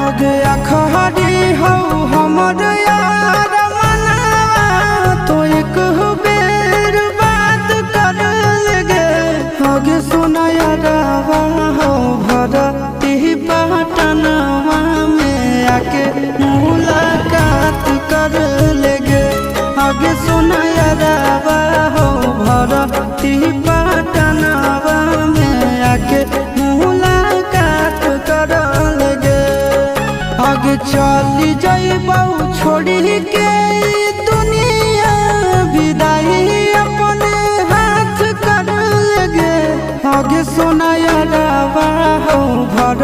आगे अखड़ी हो हमर यार मनावा तो एक बेर बात कर लगे आगे सुना यारवा हो भरती पटनवा में आके मुलाकात कर लगे आगे सुना यारवा हो भरती पटनवा में आके मुलाकात कर लगे आगे चली जाइबौ छोड़ी के दुनिया विदाई अपने हाथ कर लगे आगे सोना यारवा हो भर